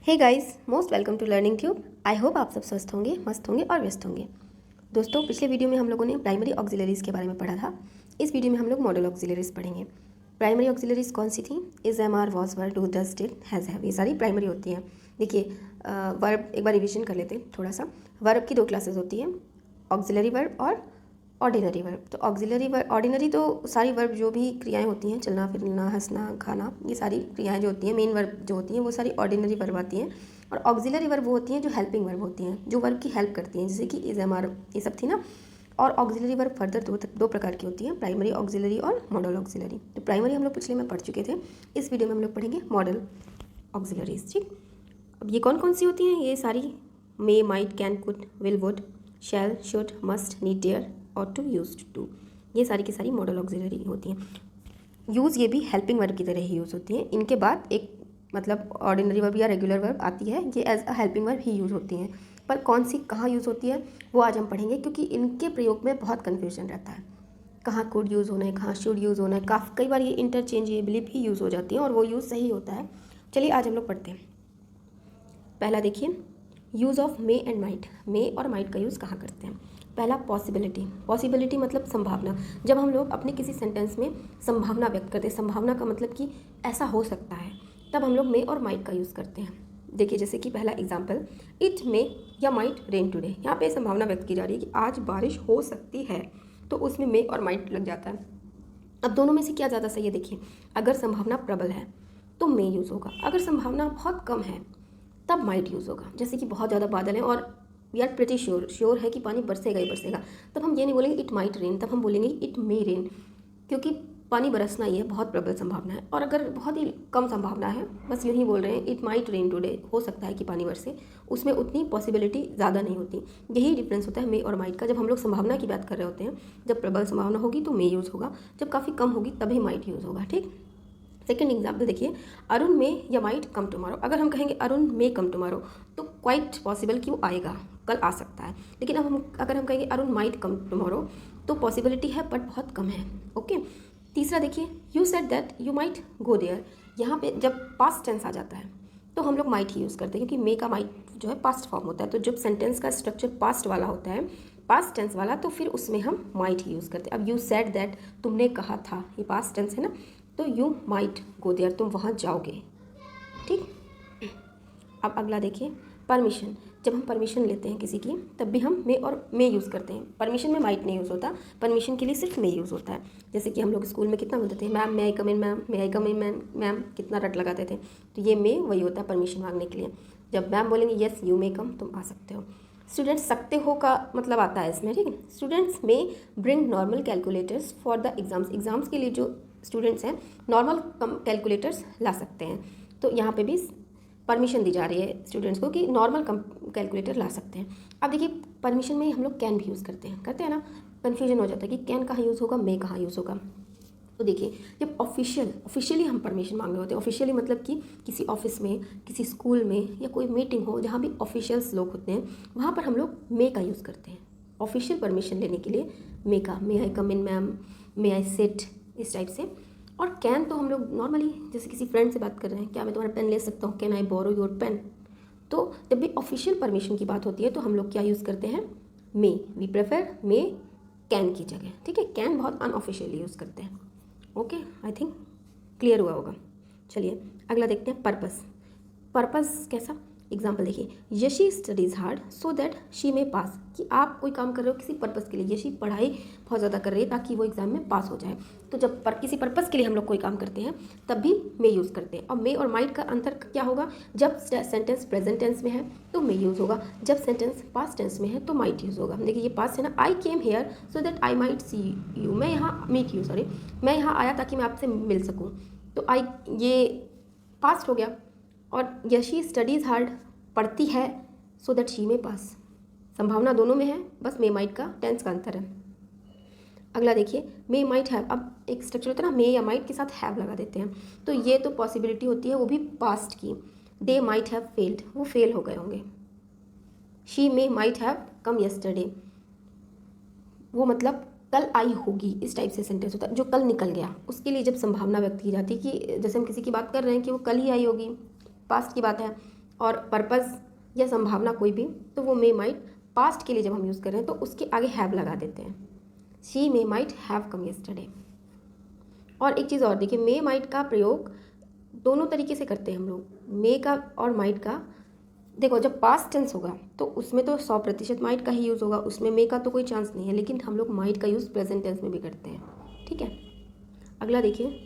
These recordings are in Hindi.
Hey guys, most welcome to Learning Tube. I hope आप सब स्वस्थ होंगे, मस्त होंगे और व्यस्त होंगे। दोस्तों, पिछले वीडियो में हम लोगों ने प्राइमरी ऑक्सिलरीज़ के बारे में पढ़ा था। इस वीडियो में हम लोग मॉडल ऑक्सिलरीज़ पढ़ेंगे। प्राइमरी ऑक्सिलरीज़ कौन सी थी? Is, am, are, was, were, do, does, did, has, have, ये सारी प्राइमरी होती हैं। देखिए, वर्ब एक बार रिविजन कर लेते हैं थोड़ा सा। वर्ब की दो क्लासेस होती हैं, ऑक्सिलरी वर्ब और ऑर्डिनरी वर्ब। तो ऑक्सिलरी वर्ब, ऑर्डिनरी तो सारी वर्ब जो भी क्रियाएं होती हैं, चलना फिरना, हंसना, खाना, ये सारी क्रियाएं जो होती हैं, मेन वर्ब जो होती हैं वो सारी ऑर्डिनरी वर्ब आती हैं। और ऑक्सिलरी वर्ब वो होती हैं जो हेल्पिंग वर्ब होती हैं, जो वर्ब की हेल्प करती हैं, जैसे कि इज़, एम, आर, ये सब थी ना। और ऑक्सिलरी वर्ब फर्दर दो प्रकार की होती हैं, प्राइमरी ऑक्सिलरी और मॉडल ऑक्सिलरी। तो प्राइमरी हम लोग पिछले में पढ़ चुके थे। इस वीडियो में हम लोग पढ़ेंगे मॉडल ऑक्सिलरीज। ठीक, अब ये कौन कौन सी होती हैं? ये सारी may, might, can, could, will, would, shall, should, must, need, dare ought to, used to, ये सारी की सारी मॉडल ऑक्सिलरी होती हैं। यूज़ ये भी हेल्पिंग वर्ब की तरह ही यूज़ होती हैं। इनके बाद एक मतलब ऑर्डिनरी वर्ब या रेगुलर वर्ब आती है, ये एज अ हेल्पिंग वर्ब ही यूज़ होती हैं। पर कौन सी कहाँ यूज़ होती है वो आज हम पढ़ेंगे, क्योंकि इनके प्रयोग में बहुत कन्फ्यूजन रहता है। कहाँ कुड यूज़ होना है, कहाँ शुड यूज़ होना है, कई बार ये इंटरचेंजेबली भी यूज़ हो जाती हैं और वो यूज़ सही होता है। चलिए आज हम लोग पढ़ते हैं। पहला देखिए, use of may and might. May और माइट का यूज़ कहाँ करते हैं? पहला, पॉसिबिलिटी। पॉसिबिलिटी मतलब संभावना। जब हम लोग अपने किसी सेंटेंस में संभावना व्यक्त करते हैं, संभावना का मतलब कि ऐसा हो सकता है, तब हम लोग मे और माइट का यूज़ करते हैं। देखिए, जैसे कि पहला एग्जाम्पल, इट मे या माइट रेन टुडे। यहाँ पे संभावना व्यक्त की जा रही है कि आज बारिश हो सकती है, तो उसमें मे और माइट लग जाता है। अब दोनों में से क्या ज़्यादा सही है? देखिए, अगर संभावना प्रबल है तो मे यूज़ होगा, अगर संभावना बहुत कम है तब माइट यूज़ होगा। जैसे कि बहुत ज़्यादा बादल हैं और वी आर प्रिटी श्योर है कि पानी बरसेगा ही बरसेगा, तब हम ये नहीं बोलेंगे इट माइट रेन, तब हम बोलेंगे इट मे रेन, क्योंकि पानी बरसना ही है, बहुत प्रबल संभावना है। और अगर बहुत ही कम संभावना है, बस यूँ ही बोल रहे हैं इट माइट रेन टुडे, हो सकता है कि पानी बरसे, उसमें उतनी पॉसिबिलिटी ज़्यादा नहीं होती। यही डिफरेंस होता है मे और माइट का। जब हम लोग संभावना की बात कर रहे होते हैं, जब प्रबल संभावना होगी तो मे यूज़ होगा, जब काफ़ी कम होगी तभी माइट यूज़ होगा। ठीक, सेकेंड एग्जाम्पल देखिए, अरुण मे या माइट कम टुमारो। अगर हम कहेंगे अरुण मे कम टुमारो, तो क्वाइट पॉसिबल कि वो आएगा, कल आ सकता है। लेकिन अब अगर हम कहेंगे अरुण माइट कम टुमारो, तो पॉसिबिलिटी है बट बहुत कम है। ओके, तीसरा देखिए, you said that you might go there. यहाँ पे जब पास्ट टेंस आ जाता है तो हम लोग माइट ही यूज़ करते हैं, क्योंकि मे का माइट जो है पास्ट फॉर्म होता है। तो जब सेंटेंस का स्ट्रक्चर पास्ट वाला होता है, पास्ट टेंस वाला, तो फिर उसमें हम माइट ही यूज़ करते हैं। अब यू सेड दैट, तुमने कहा था, ये पास्ट टेंस है ना, तो यू माइट गो देयर, तुम वहाँ जाओगे। ठीक, अब अगला देखिए, परमिशन। जब हम परमिशन लेते हैं किसी की, तब भी हम मे और मे यूज़ करते हैं। परमिशन में माइट नहीं यूज़ होता, परमिशन के लिए सिर्फ मे यूज़ होता है। जैसे कि हम लोग स्कूल में कितना बोलते थे, ma'am may I come in, ma'am may I come in, ma'am, कितना रट लगाते थे। तो ये मे वही होता है परमिशन मांगने के लिए। जब मैम बोलेंगे येस यू मे कम, तुम आ सकते हो। स्टूडेंट्स सकते हो का मतलब आता है इसमें। ठीक है, स्टूडेंट्स में bring normal calculators for the exams. Exams के लिए जो स्टूडेंट्स हैं नॉर्मल कैलकुलेटर्स ला सकते हैं। तो यहाँ पे भी परमिशन दी जा रही है स्टूडेंट्स को कि नॉर्मल कैलकुलेटर ला सकते हैं। अब देखिए, परमिशन में हम लोग कैन भी यूज़ करते हैं ना। कन्फ्यूजन हो जाता है कि कैन कहाँ यूज़ होगा, मे कहाँ यूज़ होगा। तो देखिए, जब ऑफिशियली हम परमिशन मांग रहे होते हैं, ऑफिशियली मतलब कि किसी ऑफिस में, किसी स्कूल में या कोई मीटिंग हो जहाँ भी ऑफिशियल्स लोग होते हैं, वहाँ पर हम लोग मे का यूज़ करते हैं। ऑफिशियल परमिशन लेने के लिए मे का, may I come in ma'am, may I sit, इस टाइप से। और कैन तो हम लोग नॉर्मली जैसे किसी फ्रेंड से बात कर रहे हैं, क्या मैं तुम्हारा पेन ले सकता हूँ, can I borrow your pen. तो जब भी ऑफिशियल परमिशन की बात होती है तो हम लोग क्या यूज़ करते हैं? मे। वी प्रेफर मे कैन की जगह। ठीक है, कैन बहुत अनऑफिशियली यूज़ करते हैं। ओके, आई थिंक क्लियर हुआ होगा। चलिए अगला देखते हैं, पर्पस। पर्पस कैसा? एग्जाम्पल देखिए, Yeshi studies hard so that she में पास। कि आप कोई काम कर रहे हो किसी पर्पस के लिए, यशी पढ़ाई बहुत ज़्यादा कर रही है ताकि वो एग्ज़ाम में पास हो जाए। तो जब किसी पर्पस के लिए हम लोग कोई काम करते हैं तब भी मे यूज़ करते हैं। और मे और माइट का अंतर क्या होगा? जब सेंटेंस प्रेजेंट टेंस में है तो मे यूज़ होगा, जब सेंटेंस पास्ट टेंस में है तो माइट यूज़ होगा। देखिए, ये पास्ट है ना, I came here so that I might see you. मैं यहाँ आया ताकि मैं आपसे मिल सकूँ। तो आई, ये पास्ट हो गया। और यशी स्टडीज़ हार्ड, पढ़ती है, सो दैट शी में पास। संभावना दोनों में है, बस मे माइट का टेंस का अंतर है। अगला देखिए, मे माइट हैव। अब एक स्ट्रक्चर होता है ना, मे या माइट के साथ हैव लगा देते हैं, तो ये तो पॉसिबिलिटी होती है, वो भी पास्ट की। दे माइट हैव फेल्ड, वो फेल हो गए होंगे। She may might have come yesterday, वो मतलब कल आई होगी, इस टाइप से सेंटेंस होता है, जो कल निकल गया उसके लिए जब संभावना व्यक्त की जाती है कि जैसे हम किसी की बात कर रहे हैं कि वो कल ही आई होगी, पास्ट की बात है, और पर्पज़ या संभावना कोई भी, तो वो मे माइट। पास्ट के लिए जब हम यूज़ कर रहे हैं तो उसके आगे हैव लगा देते हैं, she may might have come yesterday. और एक चीज़ और देखिए, मे माइट का प्रयोग दोनों तरीके से करते हैं हम लोग, मे का और माइट का। देखो जब पास्ट टेंस होगा तो उसमें तो 100% माइट का ही यूज़ होगा, उसमें मे का तो कोई चांस नहीं है, लेकिन हम लोग माइट का यूज़ प्रेजेंट टेंस में भी करते हैं, ठीक है। अगला देखिए,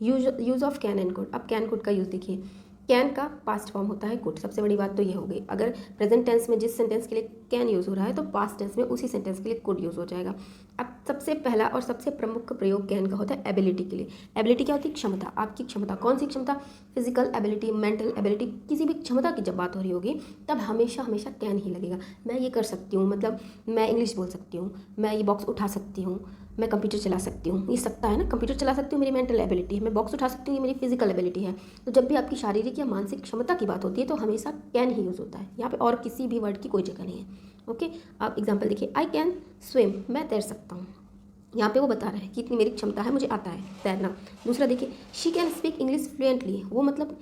use of can and could. अब कैन कुड का यूज़ देखिए, कैन का पास्ट फॉर्म होता है कुड। सबसे बड़ी बात तो ये हो गई, अगर प्रेजेंट टेंस में जिस सेंटेंस के लिए कैन यूज़ हो रहा है तो पास्ट टेंस में उसी सेंटेंस के लिए कुड यूज़ हो जाएगा। अब सबसे पहला और सबसे प्रमुख प्रयोग कैन का होता है एबिलिटी के लिए। एबिलिटी क्या होती है? क्षमता, आपकी क्षमता। कौन सी क्षमता? फिजिकल एबिलिटी, मेंटल एबिलिटी, किसी भी क्षमता की जब बात हो रही होगी तब हमेशा हमेशा कैन ही लगेगा। मैं ये कर सकती हूँ, मतलब मैं इंग्लिश बोल सकती हूँ, मैं ये बॉक्स उठा सकती हूँ, मैं कंप्यूटर चला सकती हूँ, ये सकता है ना, कंप्यूटर चला सकती हूँ, मेरी मेंटल एबिलिटी है, मैं बॉक्स उठा सकती हूँ, ये मेरी फिजिकल एबिलिटी है। तो जब भी आपकी शारीरिक या मानसिक क्षमता की बात होती है तो हमेशा कैन ही यूज़ होता है, यहाँ पे और किसी भी वर्ड की कोई जगह नहीं है। ओके, आप एग्जाम्पल देखिए, आई कैन स्विम, मैं तैर सकता हूँ। यहाँ पे वो बता रहा है कि इतनी मेरी क्षमता है, मुझे आता है तैरना। दूसरा देखिए, she can speak English fluently, वो मतलब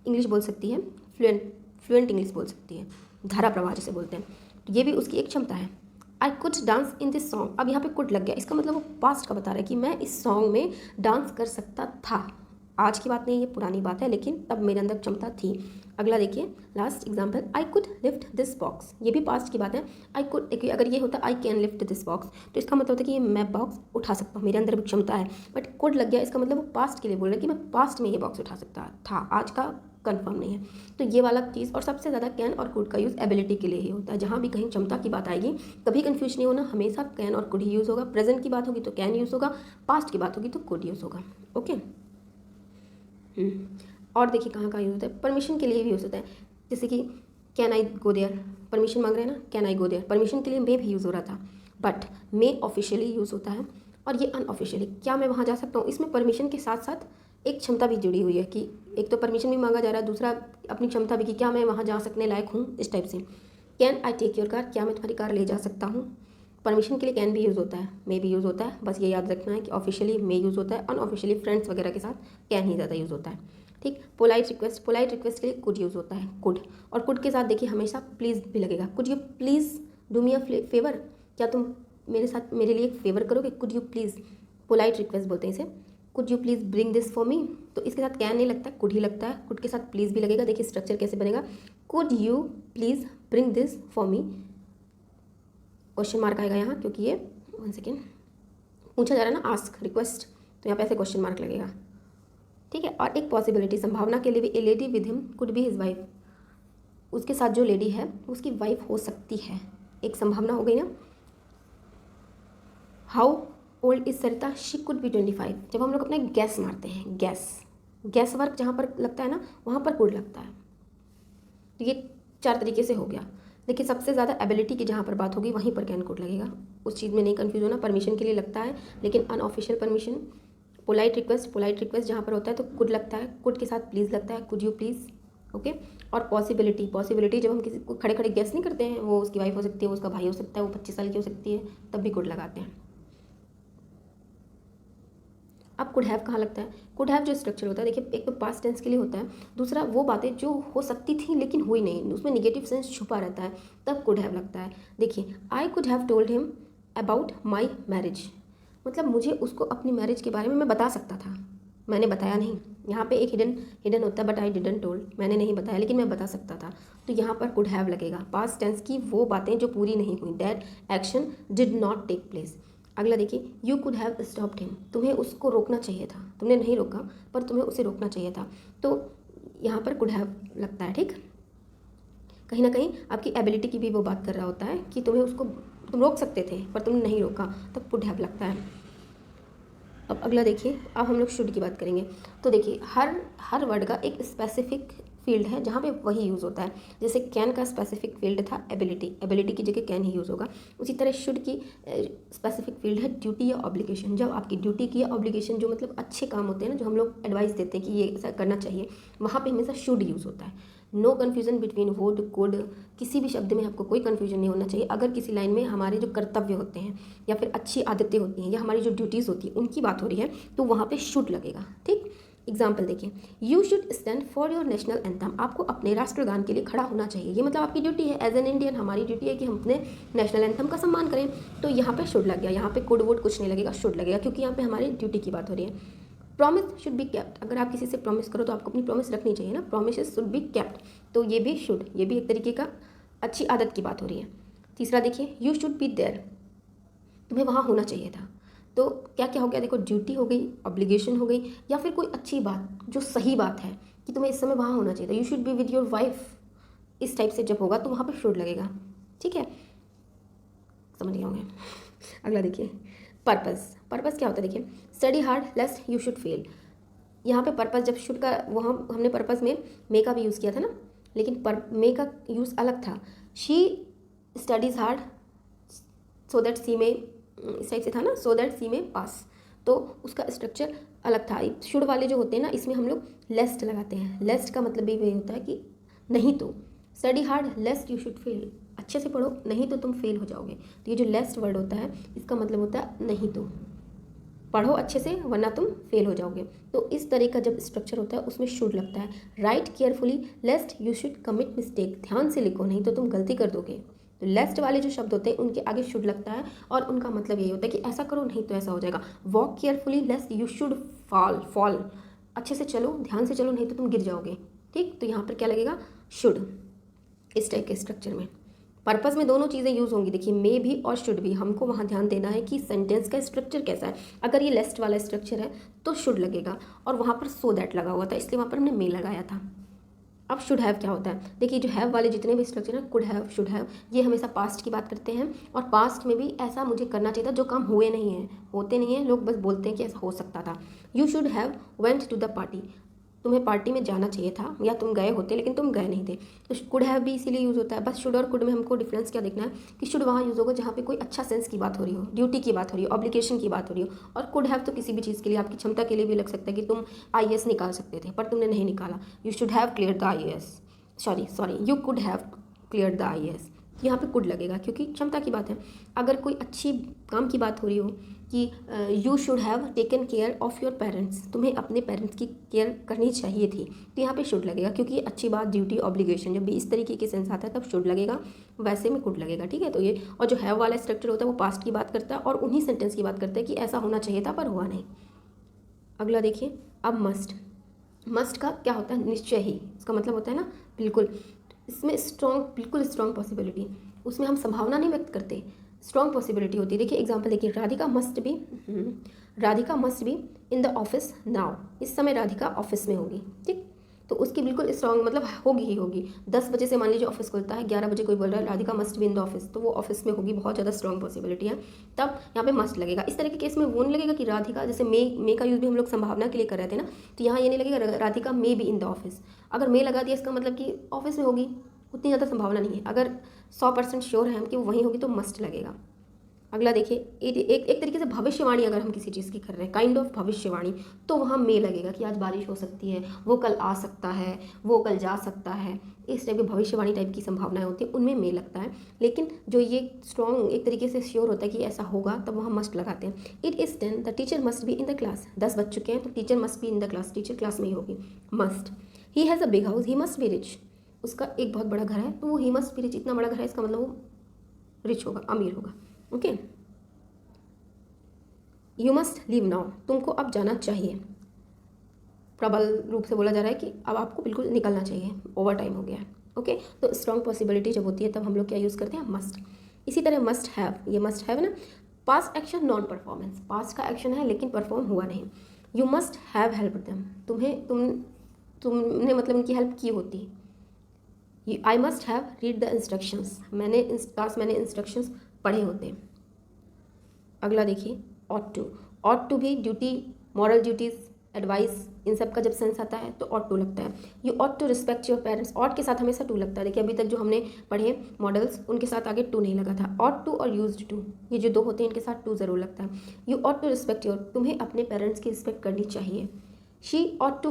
इंग्लिश बोल सकती है, फ्लुएंट इंग्लिश बोल सकती है, धारा प्रवाह जिसे बोलते हैं, तो ये भी उसकी एक क्षमता है। I could dance in this song, अब यहाँ पे कुड लग गया, इसका मतलब वो पास्ट का बता रहा है कि मैं इस सॉन्ग में डांस कर सकता था। आज की बात नहीं, ये पुरानी बात है, लेकिन तब मेरे अंदर क्षमता थी। अगला देखिए, last example, I could lift this box, ये भी पास्ट की बात है। आई कुड, देखिए अगर ये होता I can lift this box तो इसका मतलब होता है कि मैं बॉक्स उठा सकता हूँ, मेरे अंदर भी क्षमता है, बट कुड लग गया, इसका मतलब वो पास्ट के लिए बोल रहा है कि मैं पास्ट में ये बॉक्स उठा सकता था, आज का कंफर्म नहीं है। तो ये वाला चीज़, और सबसे ज़्यादा कैन और कुड का यूज़ एबिलिटी के लिए ही होता है। जहाँ भी कहीं क्षमता की बात आएगी कभी कंफ्यूज नहीं होना, हमेशा कैन और कुड ही यूज़ होगा। प्रेजेंट की बात होगी तो कैन यूज़ होगा, पास्ट की बात होगी तो कुड यूज़ होगा। ओके, और देखिए कहाँ कहाँ यूज़ होता है, परमिशन के लिए भी यूज़ होता है। जैसे कि can I go there, permission मांग रहे हैं ना, can I go there, permission के लिए मे भी यूज़ हो रहा था, बट मे ऑफिशियली यूज़ होता है। और ये अनऑफिशियली, क्या मैं वहाँ जा सकता हूँ, इसमें परमिशन के साथ साथ एक क्षमता भी जुड़ी हुई है कि एक तो परमिशन भी मांगा जा रहा है, दूसरा अपनी क्षमता भी कि क्या मैं वहाँ जा सकने लायक हूँ, इस टाइप से। Can I take your car, क्या मैं तुम्हारी कार ले जा सकता हूँ। परमिशन के लिए कैन भी यूज़ होता है, मे भी यूज़ होता है, बस ये याद रखना है कि ऑफिशियली मे यूज़ होता है, अनऑफिशियली फ्रेंड्स वगैरह के साथ कैन ही ज़्यादा यूज़ होता है। ठीक, पोलाइट रिक्वेस्ट के लिए कुड यूज़ होता है, कुड। और कुड के साथ देखिए हमेशा प्लीज़ भी लगेगा, could you please do me a favour, क्या तुम मेरे साथ मेरे लिए एक फेवर करोगे, could you please, polite request बोलते हैं इसे। Could you please bring this for me, तो इसके साथ कैन नहीं लगता, कुड ही लगता है, कुड के साथ प्लीज़ भी लगेगा। देखिए स्ट्रक्चर कैसे बनेगा, could you please bring this for me, question mark आएगा यहाँ क्योंकि ये 1 सेकेंड पूछा जा रहा है ना, आस्क रिक्वेस्ट, तो यहाँ पे ऐसे क्वेश्चन मार्क लगेगा, ठीक है। और एक पॉसिबिलिटी, संभावना के लिए भी, ए lady with him could be his wife, उसके साथ जो लेडी है उसकी वाइफ हो सकती है, एक संभावना हो गई ना। How old is Sarita, she could be 25, जब हम लोग अपने गैस मारते हैं, गैस वर्क जहाँ पर लगता है ना वहाँ पर कुड लगता है। तो ये 4 तरीके से हो गया। देखिए सबसे ज़्यादा एबिलिटी की जहाँ पर बात होगी वहीं पर कैन कुड लगेगा, उस चीज़ में नहीं कन्फ्यूज होना। परमिशन के लिए लगता है, लेकिन अनऑफिशियल परमिशन, पोलाइट रिक्वेस्ट जहाँ पर होता है तो कुड लगता है, कुड के साथ प्लीज़ लगता है, कुड यू प्लीज़। ओके, और पॉसिबिलिटी जब हम किसी को खड़े खड़े गेस नहीं करते हैं, वो उसकी वाइफ हो सकती है, वो उसका भाई हो सकता है, वो 25 साल की हो सकती है, तब भी कुड लगाते हैं। अब कुड हैव कहाँ लगता है, कुड हैव जो स्ट्रक्चर होता है देखिए, एक तो पास्ट टेंस के लिए होता है, दूसरा वो बातें जो हो सकती थी लेकिन हुई नहीं, उसमें निगेटिव सेंस छुपा रहता है, तब कुड हैव लगता है। देखिए, I could have told him about my marriage, मतलब मुझे उसको अपनी मैरिज के बारे में मैं बता सकता था, मैंने बताया नहीं। यहाँ पे एक हिडन होता है, बट आई डिडंट टोल्ड, मैंने नहीं बताया लेकिन मैं बता सकता था, तो यहाँ पर कुड हैव लगेगा। पास्ट टेंस की वो बातें जो पूरी नहीं हुई, that action did not take place. अगला देखिए, you could have stopped him, तुम्हें उसको रोकना चाहिए था, तुमने नहीं रोका पर तुम्हें उसे रोकना चाहिए था, तो यहाँ पर कुड हैव लगता है। ठीक, कहीं ना कहीं आपकी एबिलिटी की भी वो बात कर रहा होता है कि तुम रोक सकते थे पर तुमने नहीं रोका, तब कुड हैव लगता है। अब अगला देखिए, अब हम लोग शुड की बात करेंगे। तो देखिए हर वर्ड का एक स्पेसिफिक फील्ड है जहाँ पे वही यूज़ होता है। जैसे कैन का स्पेसिफिक फील्ड था एबिलिटी की जगह कैन ही यूज़ होगा। उसी तरह शुड की स्पेसिफिक फील्ड है ड्यूटी या ऑब्लिगेशन, जब आपकी ड्यूटी की या ऑब्लिगेशन जो मतलब अच्छे काम होते हैं ना, जो हम लोग एडवाइस देते हैं कि ये ऐसा करना चाहिए, वहाँ पे हमेशा शुड यूज़ होता है। No confusion between would could, किसी भी शब्द में आपको कोई कन्फ्यूजन नहीं होना चाहिए। अगर किसी लाइन में हमारे जो कर्तव्य होते हैं या फिर अच्छी आदतें होती हैं या हमारी जो ड्यूटीज़ होती हैं उनकी बात हो रही है तो वहाँ पे शुड लगेगा। ठीक, एग्जाम्पल देखिए, you should stand for your national anthem, आपको अपने राष्ट्रगान के लिए खड़ा होना चाहिए। ये मतलब आपकी ड्यूटी है एज एन इंडियन, हमारी ड्यूटी है कि हम अपने नेशनल एंथम का सम्मान करें। तो यहाँ पे शुड लग गया, यहाँ पे कुड वुड कुछ नहीं लगेगा, शुड लगेगा, क्योंकि यहाँ पे हमारी ड्यूटी की बात हो रही है। प्रॉमिस शुड बी केप्ट, अगर आप किसी से प्रॉमिस करो तो आपको अपनी प्रॉमिस रखनी चाहिए ना, प्रॉमिस शुड बी केप्ट, तो ये भी शुड, ये भी एक तरीके का अच्छी आदत की बात हो रही है। तीसरा देखिए, यू शुड बी देयर, तुम्हें वहाँ होना चाहिए था। तो क्या क्या हो गया, देखो ड्यूटी हो गई, ऑब्लिगेशन हो गई, या फिर कोई अच्छी बात जो सही बात है कि तुम्हें इस समय वहाँ होना चाहिए था। You should be with your wife, इस टाइप से जब होगा तो वहाँ पर शुड लगेगा। ठीक है, समझ गए होंगे। अगला देखिए, पर्पस। पर्पस क्या होता है, देखिए study hard लेस्ट you should fail. यहाँ पे पर्पस जब शुड का, वो हमने पर्पस में मे का भी यूज़ किया था ना, लेकिन मे का यूज़ अलग था। She studies hard so that she may, इस टाइप से था ना, सो दैट सी में पास, तो उसका स्ट्रक्चर अलग था। शुड वाले जो होते हैं ना, इसमें हम लोग लेस्ट लगाते हैं। लेस्ट का मतलब भी ये होता है कि नहीं तो, study hard लेस्ट you should fail, अच्छे से पढ़ो नहीं तो तुम फेल हो जाओगे। तो ये जो लेस्ट वर्ड होता है इसका मतलब होता है नहीं तो, पढ़ो अच्छे से वरना तुम फेल हो जाओगे। तो इस तरह का जब स्ट्रक्चर होता है उसमें शुड लगता है। Right carefully लेस्ट you should commit mistake, ध्यान से लिखो नहीं तो तुम गलती कर दोगे। तो लेस्ट वाले जो शब्द होते हैं उनके आगे शुड लगता है, और उनका मतलब यही होता है कि ऐसा करो नहीं तो ऐसा हो जाएगा। Walk carefully लेस्ट you should fall, अच्छे से चलो, ध्यान से चलो नहीं तो तुम गिर जाओगे। ठीक, तो यहाँ पर क्या लगेगा, शुड, इस टाइप के स्ट्रक्चर में। पर्पस में दोनों चीज़ें यूज़ होंगी, देखिए मे भी और शुड भी। हमको वहाँ ध्यान देना है कि सेंटेंस का स्ट्रक्चर कैसा है। अगर ये लेस्ट वाला स्ट्रक्चर है तो शुड लगेगा, और वहाँ पर सो दैट लगा हुआ था इसलिए वहाँ पर हमने मे लगाया था। अब शुड हैव क्या होता है, देखिए जो हैव वाले जितने भी स्ट्रक्चर हैं, कुड हैव, शुड हैव, ये हमेशा पास्ट की बात करते हैं, और पास्ट में भी ऐसा मुझे करना चाहिए था जो काम हुए नहीं हैं, होते नहीं हैं, लोग बस बोलते हैं कि ऐसा हो सकता था। You should have went to the party, तुम्हें पार्टी में जाना चाहिए था, या तुम गए होते लेकिन तुम गए नहीं थे। तो कुड हैव भी इसीलिए यूज़ होता है। बस शुड और कुड में हमको डिफरेंस क्या देखना है कि शुड वहाँ यूज़ होगा जहाँ पे कोई अच्छा सेंस की बात हो रही हो, ड्यूटी की बात हो रही हो, ऑब्लिगेशन की बात हो रही हो, और कुड हैव तो किसी भी चीज़ के लिए, आपकी क्षमता के लिए भी लग सकता है कि तुम IAS निकाल सकते थे पर तुमने नहीं निकाला। You should have clear the IAS, sorry you could have clear the IAS, यहाँ पे कुड लगेगा क्योंकि क्षमता की बात है। अगर कोई अच्छी काम की बात हो रही हो कि you should have taken care of your parents, तुम्हें अपने पेरेंट्स की केयर करनी चाहिए थी, तो यहाँ पे शुड लगेगा क्योंकि ये अच्छी बात, ड्यूटी, ऑब्लिगेशन, जब भी इस तरीके के सेंस आता है तब शुड लगेगा, वैसे में कुड लगेगा। ठीक है, तो ये, और जो हैव वाला स्ट्रक्चर होता है वो पास्ट की बात करता है और उन्हीं सेंटेंस की बात करता है कि ऐसा होना चाहिए था पर हुआ नहीं। अगला देखिए, अब मस्ट। मस्ट का क्या होता है, निश्चय ही, इसका मतलब होता है ना बिल्कुल। इसमें स्ट्रॉन्ग, बिल्कुल स्ट्रॉन्ग पॉसिबिलिटी, उसमें हम संभावना नहीं व्यक्त करते, स्ट्रॉन्ग पॉसिबिलिटी होती है। देखिए एग्जांपल देखिए, Radhika must be in the office now, इस समय राधिका ऑफिस में होगी। ठीक, तो उसकी बिल्कुल स्ट्रॉन्ग मतलब होगी ही होगी। 10 बजे से मान लीजिए ऑफिस खुलता है, 11 बजे कोई बोल रहा है Radhika must be in the office, तो वो ऑफिस में होगी, बहुत ज़्यादा स्ट्रॉन्ग पॉसिबिलिटी है, तब यहाँ पे मस्ट लगेगा। इस तरह के केस में वो नहीं लगेगा कि राधिका, जैसे मे का यूज़ भी हम लोग संभावना के लिए कर रहे थे ना, तो यहाँ ये नहीं लगेगा Radhika may be in the office. अगर मे लगा दिया इसका मतलब कि ऑफिस में होगी, उतनी ज़्यादा संभावना नहीं है। अगर 100% श्योर है हम कि वो वहीं होगी तो मस्ट लगेगा। अगला देखिए, एक तरीके से भविष्यवाणी अगर हम किसी चीज़ की कर रहे हैं, काइंड ऑफ भविष्यवाणी, तो वहाँ मे लगेगा कि आज बारिश हो सकती है, वो कल आ सकता है, वो कल जा सकता है, इस टाइप की भविष्यवाणी टाइप की संभावनाएं होती हैं, उनमें मे लगता है। लेकिन जो ये स्ट्रॉन्ग एक तरीके से श्योर होता है कि ऐसा होगा, तब वहाँ मस्ट लगाते हैं। It is 10, the teacher must be in the class, 10 बज चुके हैं तो teacher must be in the class, teacher class में ही होगी, must. He has a big house, he must be rich, उसका एक बहुत बड़ा घर है तो वो ही मस्ट बी रिच, इतना बड़ा घर है इसका मतलब वो रिच होगा, अमीर होगा। Okay, you must leave now, तुमको अब जाना चाहिए, प्रबल रूप से बोला जा रहा है कि अब आपको बिल्कुल निकलना चाहिए, ओवर टाइम हो गया है। ओके, तो स्ट्रॉन्ग पॉसिबिलिटी जब होती है तब हम लोग क्या यूज़ करते हैं, मस्ट। इसी तरह मस्ट हैव, ये मस्ट हैव ना, past action non performance, past का एक्शन है लेकिन परफॉर्म हुआ नहीं। You must have help them, तुमने मतलब उनकी हेल्प की होती। I must have read the instructions, मैंने इंस्ट्रक्शंस पढ़े होते। अगला देखिए, ऑट टू भी ड्यूटी, मॉरल ड्यूटीज़, एडवाइस, इन सब का जब सेंस आता है तो ऑट टू लगता है। You ought to respect your parents, ought के साथ हमेशा टू लगता है। देखिए अभी तक जो हमने पढ़े मॉडल्स, उनके साथ आगे टू नहीं लगा था। ऑट टू और यूज्ड टू, ये जो दो होते हैं इनके साथ टू ज़रूर लगता है। You ought to respect your, तुम्हें अपने पेरेंट्स की रिस्पेक्ट करनी चाहिए। She ought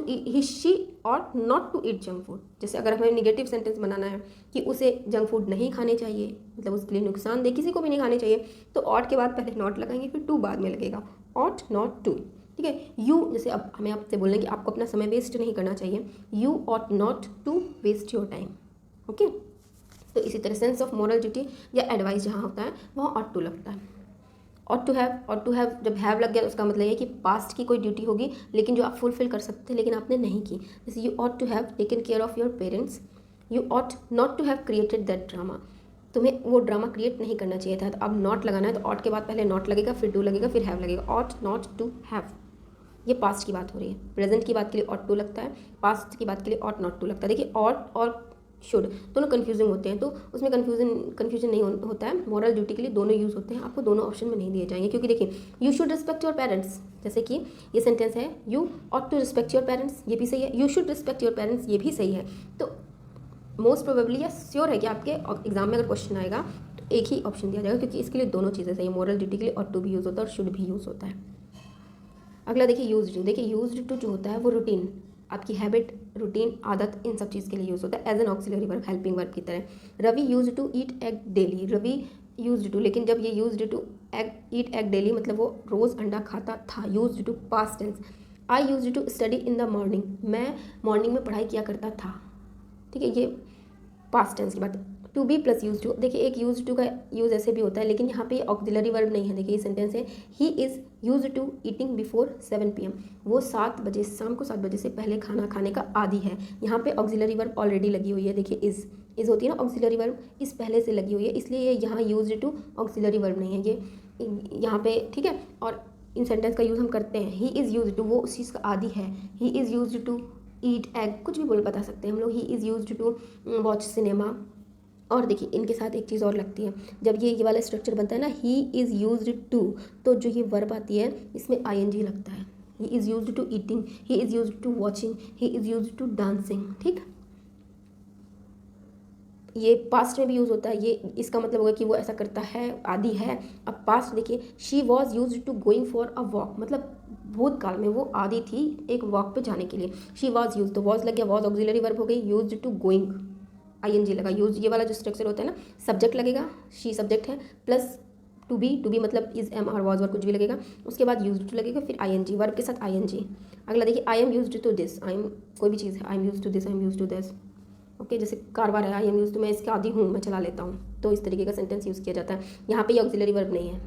not to eat junk food, जैसे अगर हमें निगेटिव सेंटेंस बनाना है कि उसे जंक फूड नहीं खाने चाहिए, मतलब उसके लिए नुकसानदेह, किसी को भी नहीं खाने चाहिए, तो ऑट के बाद पहले नॉट लगाएंगे फिर टू बाद में लगेगा, ऑट नॉट टू। ठीक है। यू, जैसे अब हमें आपसे बोलना है कि आपको अपना समय वेस्ट नहीं करना चाहिए, you ought not to waste your time. Okay, तो इसी तरह सेंस ऑफ मॉरल ड्यूटी या एडवाइस जहाँ होता है वहाँ ऑट टू लगता है। ऑट टू हैव जब हैव लग गया तो उसका मतलब ये कि पास्ट की कोई ड्यूटी होगी लेकिन जो आप फुलफिल कर सकते लेकिन आपने नहीं की। जैसे you ought to have taken care of your parents, you ought not to have created that drama, तुम्हें वो ड्रामा क्रिएट नहीं करना चाहिए था। तो अब नॉट लगाना है तो ऑट के बाद पहले नॉट लगेगा, फिर टू लगेगा, फिर हैव लगेगा। ऑट नॉट टू हैव, ये पास्ट की बात हो रही है। प्रेजेंट की बात के लिए ऑट टू लगता है, पास्ट की बात के लिए ऑट नॉट टू लगता है। देखिए ऑट और शुड दोनों कन्फ्यूजिंग होते हैं, तो उसमें कन्फ्यूजन नहीं होता है। मॉरल ड्यूटी के लिए दोनों यूज़ होते हैं, आपको दोनों ऑप्शन में नहीं दिए जाएंगे। क्योंकि देखिए you should respect your parents, जैसे कि ये सेंटेंस है you ought to respect your parents, ये भी सही है। You should respect your parents, ये भी सही है। तो मोस्ट प्रोबेबली या श्योर है कि आपके एग्जाम में अगर क्वेश्चन आएगा तो एक ही ऑप्शन दिया जाएगा, क्योंकि इसके लिए दोनों चीज़ें सही है। मॉरल ड्यूटी के लिए ऑट टू भी यूज़ होता है और शुड भी यूज़ होता है। अगला देखिए यूज्ड टू। देखिए यूज्ड टू जो होता है वो रूटीन, आपकी हैबिट, रूटीन, आदत, इन सब चीज़ के लिए यूज़ होता है as an auxiliary verb, helping verb की तरह। Ravi used to eat egg daily, Ravi used to, लेकिन जब ये used to eat egg daily मतलब वो रोज़ अंडा खाता था। Used to past tense. I used to study in the morning, मैं मॉर्निंग में पढ़ाई किया करता था। ठीक है, ये पास्ट टेंस की बात। To be plus use to, देखिए एक यूज टू का यूज़ ऐसे भी होता है लेकिन यहाँ पे ऑक्सिलरी वर्ब नहीं है। देखिए ये सेंटेंस है he is use to eating before 7 PM, वो 7 बजे, शाम को 7 बजे से पहले खाना खाने का आदी है। यहाँ पे ऑक्सिलरी वर्ब ऑलरेडी लगी हुई है। देखिए इज़ होती है ना ऑक्सिलरी वर्ब, इस पहले से लगी हुई है, इसलिए ये यहाँ यूज टू ऑक्सिलरी वर्ब नहीं है ये यहाँ पे। ठीक है, और इन सेंटेंस का यूज़ हम करते हैं। ही इज़ यूज टू, वो उस चीज़ का आदी है। He is use to eat egg, कुछ भी बोल बता सकते हैं हम लोग। He is use to watch cinema. और देखिए इनके साथ एक चीज़ और लगती है, जब ये वाला स्ट्रक्चर बनता है ना ही इज़ यूज्ड टू, तो जो ये वर्ब आती है इसमें ING लगता है। He is used to eating, he is used to watching, he is used to dancing. ठीक, ये पास्ट में भी यूज़ होता है। ये इसका मतलब होगा कि वो ऐसा करता है, आदि है। अब पास्ट देखिए she was used to going for a walk, मतलब भूतकाल में वो आदि थी एक वॉक पे जाने के लिए। शी वॉज यूज, तो वॉज लग गया, वॉज ऑक्सिलरी वर्ब हो गई। यूज्ड टू गोइंग, ING लगा। यूज ये वाला जो स्ट्रक्चर होता है ना, सब्जेक्ट लगेगा, शी सब्जेक्ट है, प्लस टू बी मतलब इज एम और वॉज और कुछ भी लगेगा, उसके बाद यूज्ड टू लगेगा, फिर ING वर्ब के साथ ING। अगला देखिए I am used to this, I am कोई भी चीज़ है, I am used to this, I am used to this. Okay, जैसे कारवार है, आई एम यूज्ड टू, मैं इसके आदी हूँ, मैं चला लेता हूँ, तो इस तरीके का सेंटेंस यूज़ किया जाता है। यहाँ पे ये ऑक्सिलरी वर्ब नहीं है,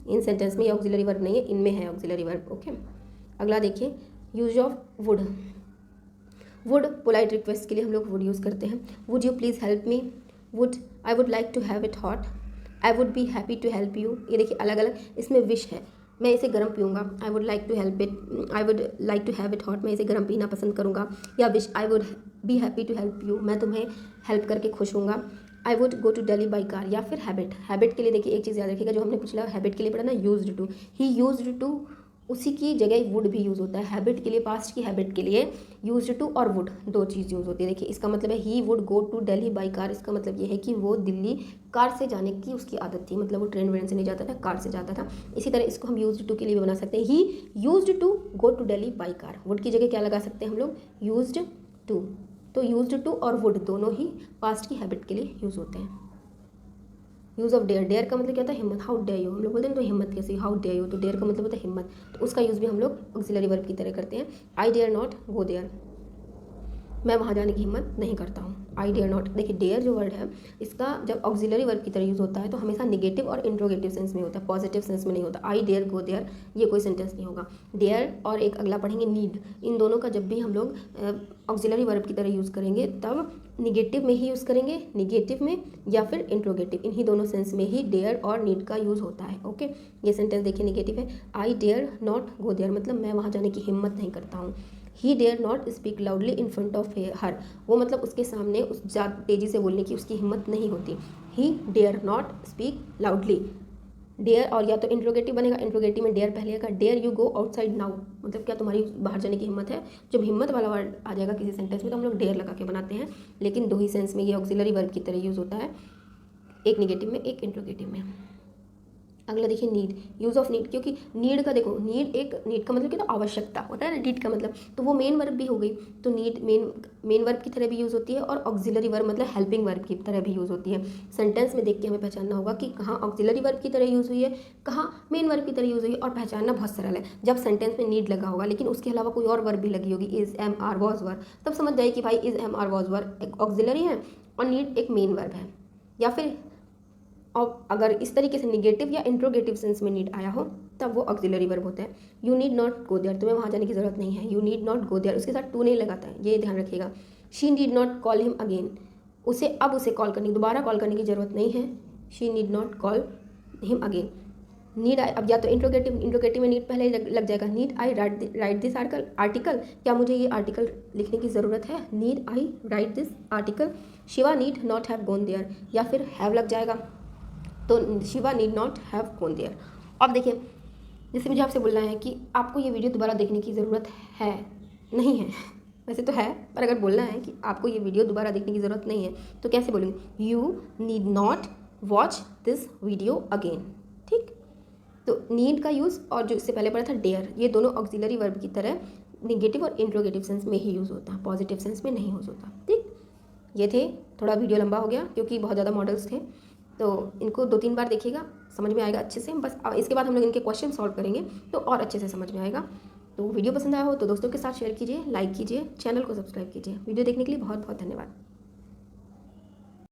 इन सेंटेंस में ये ऑक्सिलरी वर्ब नहीं है, इनमें है ऑक्सिलरी वर्ब। ओके, अगला देखिए use of would. Would polite request के लिए हम लोग वुड यूज़ करते हैं। Would you please help me, would I would like to have it hot, I would be happy to help you. ये देखिए अलग अलग, इसमें विश है, मैं इसे गर्म पीऊँगा, I would like to help it, I would like to have it hot, मैं इसे गर्म पीना पसंद करूँगा। या wish I would be happy to help you, मैं तुम्हें हेल्प करके खुश होऊंगा। I would go to Delhi by car. या फिर हैबिट, हैबिट के लिए देखिए एक चीज़ याद रखिएगा, जो हमने पिछला हैबिट के लिए पढ़ा ना used to, he used to, उसी की जगह वुड भी यूज़ होता है। हैबिट के लिए, पास्ट की हैबिट के लिए यूज्ड टू और वुड दो चीज़ यूज़ होती है। देखिए इसका मतलब है he would go to Delhi by car, इसका मतलब ये है कि वो दिल्ली कार से जाने की उसकी आदत थी, मतलब वो ट्रेन व्रेन से नहीं जाता था, कार से जाता था। इसी तरह इसको हम यूज्ड टू के लिए भी बना सकते हैं, he used to go to Delhi by car. Would की जगह क्या लगा सकते हैं हम लोग, यूज्ड टू। तो यूज्ड टू और वुड दोनों ही पास्ट की हैबिट के लिए यूज़ होते हैं। यूज़ ऑफ डेयर, डेयर का मतलब क्या होता है, हिम्मत, हाउ डेयर यू, हम लोग बोलते हैं तो हिम्मत कैसी, हाउ डेयर यू, तो डेयर का मतलब होता है हिम्मत, तो उसका यूज़ भी हम लोग ऑक्सिलरी वर्ब की तरह करते हैं। I dare not go there, मैं वहाँ जाने की हिम्मत नहीं करता हूँ। आई डेयर नॉट, देखिए डेयर जो वर्ड है इसका जब ऑक्सिलरी वर्ब की तरह यूज़ होता है तो हमेशा निगेटिव और इंट्रोगेटिव सेंस में होता है, पॉजिटिव सेंस में नहीं होता। आई डेयर गो देयर ये कोई सेंटेंस नहीं होगा। डेयर और एक अगला पढ़ेंगे नीड, इन दोनों का जब भी हम लोग ऑक्सिलरी वर्ब की तरह यूज़ करेंगे तब निगेटिव में ही यूज़ करेंगे, निगेटिव में या फिर इंट्रोगेटिव, इन्हीं दोनों सेंस में ही डेयर और नीड का यूज़ होता है। ओके, ये सेंटेंस देखिए निगेटिव है, I dare not go there मतलब मैं वहाँ जाने की हिम्मत नहीं करता हूँ। He dare not speak loudly in front of her, वो मतलब उसके सामने उस ज़्यादा तेज़ी से बोलने की उसकी हिम्मत नहीं होती। He dare not speak loudly, dare और या तो इंट्रोगेटिव बनेगा, इंट्रोगेटिव में डेयर पहले आएगा, dare you go outside now मतलब क्या तुम्हारी बाहर जाने की हिम्मत है। जब हिम्मत वाला वर्ड आ जाएगा किसी सेंटेंस में तो हम लोग डेयर लगा के बनाते हैं, लेकिन दो ही सेंस में ये ऑक्सिलरी वर्ब की तरह यूज़ होता है, एक निगेटिव में एक इंट्रोगेटिव में। अगला देखिए नीड, यूज़ ऑफ नीड, क्योंकि नीड का देखो, नीड का मतलब क्या, तो आवश्यकता होता है ना, नीड का मतलब, तो वो मेन वर्ब भी हो गई, तो नीड मेन वर्ब की तरह भी यूज़ होती है और ऑक्सिलरी वर्ब मतलब हेल्पिंग वर्ब की तरह भी यूज़ होती है। सेंटेंस में देख के हमें पहचानना होगा कि कहाँ ऑक्सिलरी वर्ब की तरह यूज़ हुई है, कहाँ मेन वर्ब की तरह यूज़ हुई है, और पहचानना बहुत सरल है। जब सेंटेंस में नीड लगा होगा लेकिन उसके अलावा कोई और वर्ब भी लगी होगी, इज़, एम, आर, वॉज, वर, तब समझ जाए कि भाई इज़, एम, आर, वॉज, वर एक ऑक्सिलरी है और नीड एक मेन वर्ब है। या फिर और अगर इस तरीके से निगेटिव या इंट्रोगेटिव सेंस में नीड आया हो तब वो ऑक्सिलरी वर्ब होता है। You need not go there, तुम्हें वहाँ जाने की ज़रूरत नहीं है, you need not go there, उसके साथ टू नहीं लगाता है, ये ध्यान रखिएगा। She need not call him again, उसे कॉल करने, दोबारा कॉल करने की ज़रूरत नहीं है, she need not call him again. Need I, अब या तो इंट्रोगेटिव में नीड पहले लग जाएगा, need I write this article, क्या मुझे ये आर्टिकल लिखने की ज़रूरत है, need I write this article. Shiva need not have gone there, या फिर हैव लग जाएगा, तो Shiva need not have gone there. अब देखिए, जैसे मुझे आपसे बोलना है कि आपको ये वीडियो दोबारा देखने की ज़रूरत है, नहीं है, वैसे तो है, पर अगर बोलना है कि आपको ये वीडियो दोबारा देखने की ज़रूरत नहीं है तो कैसे बोलूँगी, you need not watch this video again. ठीक, तो नीड का यूज़ और जो इससे पहले पढ़ा था डेयर, ये दोनों ऑक्सिलरी वर्ब की तरह निगेटिव और इंट्रोगेटिव सेंस में ही यूज़ होता है, पॉजिटिव सेंस में नहीं यूज़ होता। ठीक, ये थे, थोड़ा वीडियो लंबा हो गया क्योंकि बहुत ज़्यादा मॉडल्स थे, तो इनको 2-3 बार देखिएगा, समझ में आएगा अच्छे से। बस इसके बाद हम लोग इनके क्वेश्चन सॉल्व करेंगे तो और अच्छे से समझ में आएगा। तो वीडियो पसंद आया हो तो दोस्तों के साथ शेयर कीजिए, लाइक कीजिए, चैनल को सब्सक्राइब कीजिए। वीडियो देखने के लिए बहुत बहुत धन्यवाद।